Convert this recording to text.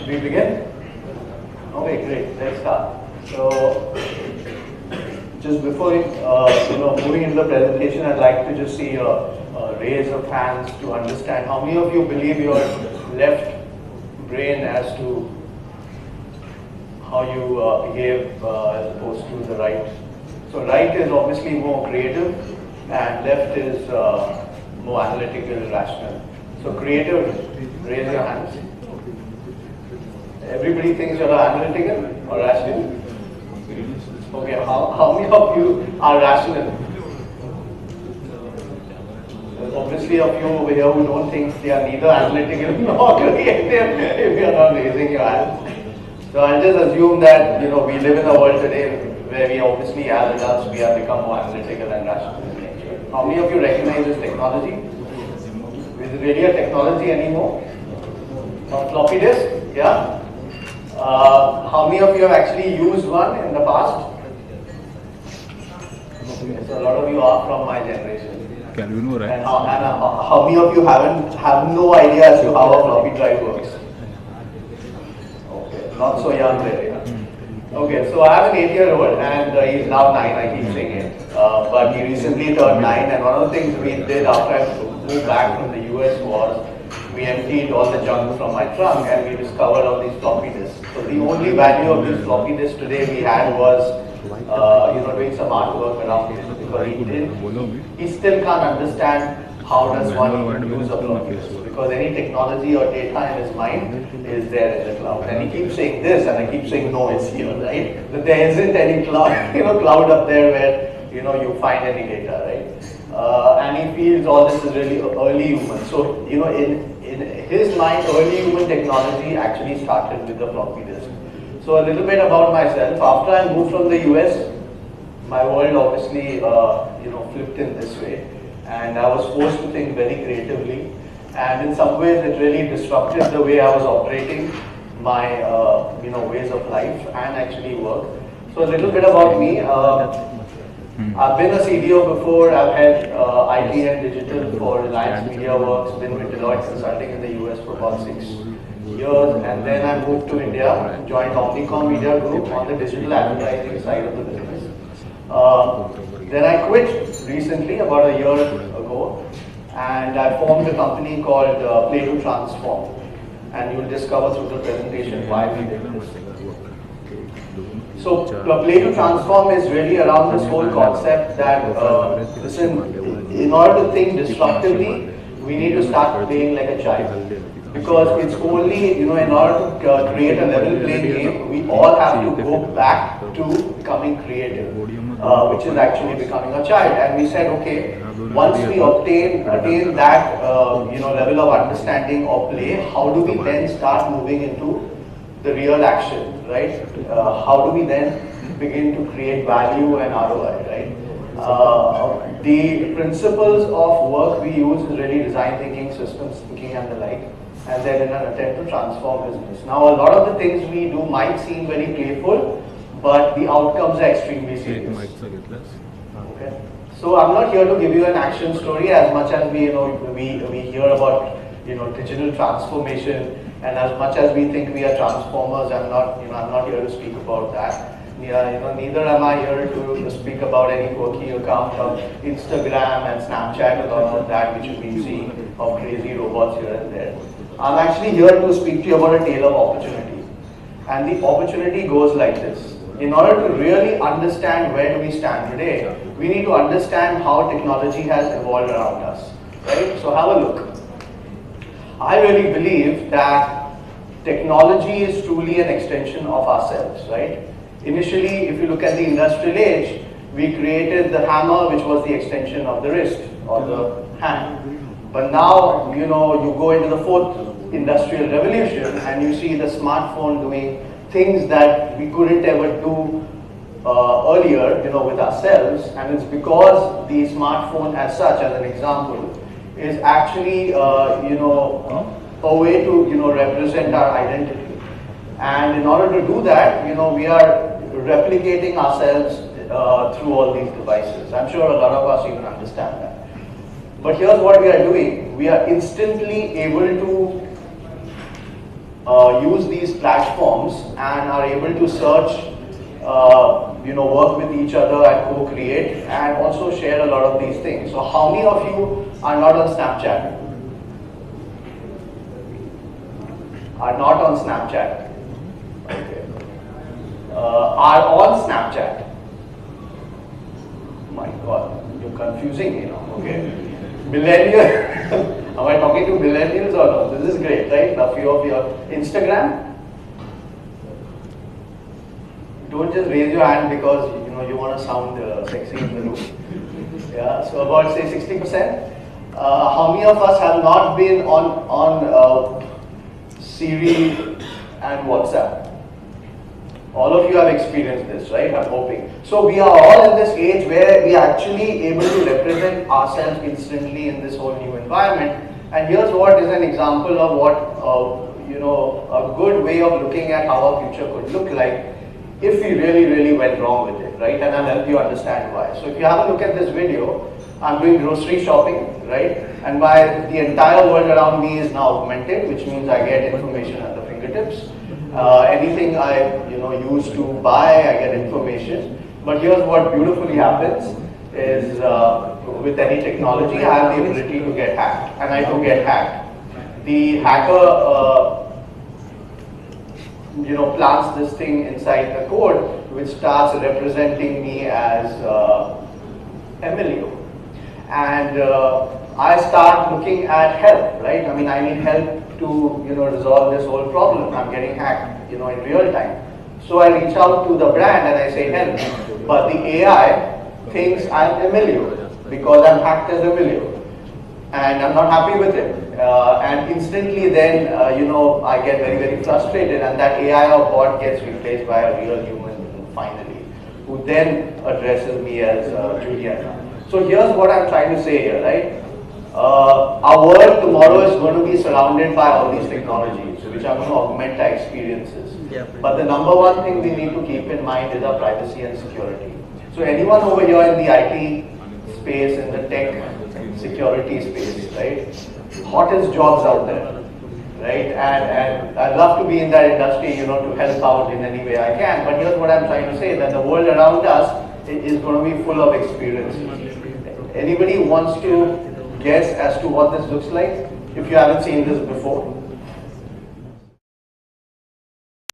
We begin? Okay, great. Let's start. So, just before moving into the presentation, I'd like to just see a raise of hands to understand how many of you believe your left brain as to how you behave as opposed to the right. So, right is obviously more creative, and left is more analytical, rational. So, creative, raise your hands. Everybody thinks you're analytical or rational? Okay, how many of you are rational? There's obviously a few over here who don't think they are neither analytical nor creative if you're not raising your hands. So I'll just assume that we live in a world today where we obviously as adults we have become more analytical and rational in nature. How many of you recognize this technology? Is it really a technology anymore? A floppy disk? Yeah? How many of you have actually used one in the past? Okay, so a lot of you are from my generation. Right? And how many of you have no idea as to how a floppy drive works? Okay, not so young really. Okay, so I have an 8-year-old and he's now 9, I keep saying it. But he recently turned 9, and one of the things we did after I moved back from the US was we emptied all the junk from my trunk and we discovered all these floppy disks. So the only value of these floppy disks today we had was doing some artwork around it, because he still can't understand how does one use a floppy disk, because any technology or data in his mind is there in the cloud. And he keeps saying this and I keep saying no, it's here, right? But there isn't any cloud, cloud up there where you find any data, right? And he feels all this is really early human. So in his mind, early human technology actually started with the floppy disk. So a little bit about myself. After I moved from the US, my world obviously flipped in this way, and I was forced to think very creatively. And in some ways, it really disrupted the way I was operating my ways of life and actually work. So a little bit about me. I've been a CDO before. I've had IT and digital for Reliance Media Works, been with Deloitte Consulting in the US for about 6 years, and then I moved to India, joined Omnicom Media Group on the digital advertising side of the business. Then I quit recently, about a year ago, and I formed a company called Play to Transform, and you'll discover through the presentation why we did this. So Play to Transform is really around this whole concept that, listen, in order to think disruptively, we need to start playing like a child. Because it's only, in order to create a level playing game, we all have to go back to becoming creative, which is actually becoming a child. And we said, okay, once we attain that, level of understanding or play, how do we then start moving into the real action, right? How do we then begin to create value and ROI, right? The principles of work we use is really design thinking, systems thinking, and the like. And then in an attempt to transform business. Now, a lot of the things we do might seem very playful, but the outcomes are extremely serious. Okay. So I'm not here to give you an action story as much as we hear about digital transformation, and as much as we think we are transformers. I'm not here to speak about that. Neither am I here to speak about any quirky account of Instagram and Snapchat and all of that which you've been seeing of crazy robots here and there. I'm actually here to speak to you about a tale of opportunity. And the opportunity goes like this. In order to really understand where do we stand today, we need to understand how technology has evolved around us. Right? So have a look. I really believe that technology is truly an extension of ourselves, right? Initially, if you look at the industrial age, we created the hammer, which was the extension of the wrist or the hand. But now, you go into the 4th industrial revolution and you see the smartphone doing things that we couldn't ever do earlier, with ourselves. And it's because the smartphone as such, as an example, is actually, a way to, represent our identity. And in order to do that, we are replicating ourselves through all these devices. I'm sure a lot of us even understand that. But here's what we are doing. We are instantly able to use these platforms and are able to search, work with each other and co-create and also share a lot of these things. So how many of you are not on Snapchat? Are not on Snapchat? Okay. Are on Snapchat? My God, you're confusing me now. Okay. Millennial. Am I talking to millennials or no? This is great, right? A few of your Instagram. Don't just raise your hand because you want to sound sexy in the room. Yeah. So about say 60%. How many of us have not been on Siri and WhatsApp? All of you have experienced this, right? I'm hoping. So we are all in this age where we are actually able to represent ourselves instantly in this whole new environment. And here's what is an example of what, a good way of looking at how our future could look like if we really, really went wrong with it, right? And I'll help you understand why. So if you have a look at this video, I'm doing grocery shopping, right? And the entire world around me is now augmented, which means I get information at the fingertips. Anything I use to buy, I get information. But here's what beautifully happens is with any technology, I have the ability to get hacked, and I do get hacked. The hacker plants this thing inside the code, which starts representing me as Emilio. And I start looking at help, right? I mean, I need help to resolve this whole problem. I'm getting hacked, in real time. So I reach out to the brand and I say help. But the AI thinks I'm Emilio because I'm hacked as Emilio, and I'm not happy with it. And instantly, then I get very, very frustrated, and that AI or bot gets replaced by a real human finally, who then addresses me as Jhangiani. So here's what I'm trying to say here, right? Our world tomorrow is going to be surrounded by all these technologies, which are going to augment our experiences. Yeah. But the number one thing we need to keep in mind is our privacy and security. So anyone over here in the IT space, in the tech security space, right? Hottest jobs out there, right? And I'd love to be in that industry, to help out in any way I can. But here's what I'm trying to say, that the world around us is going to be full of experiences. Anybody wants to guess as to what this looks like if you haven't seen this before?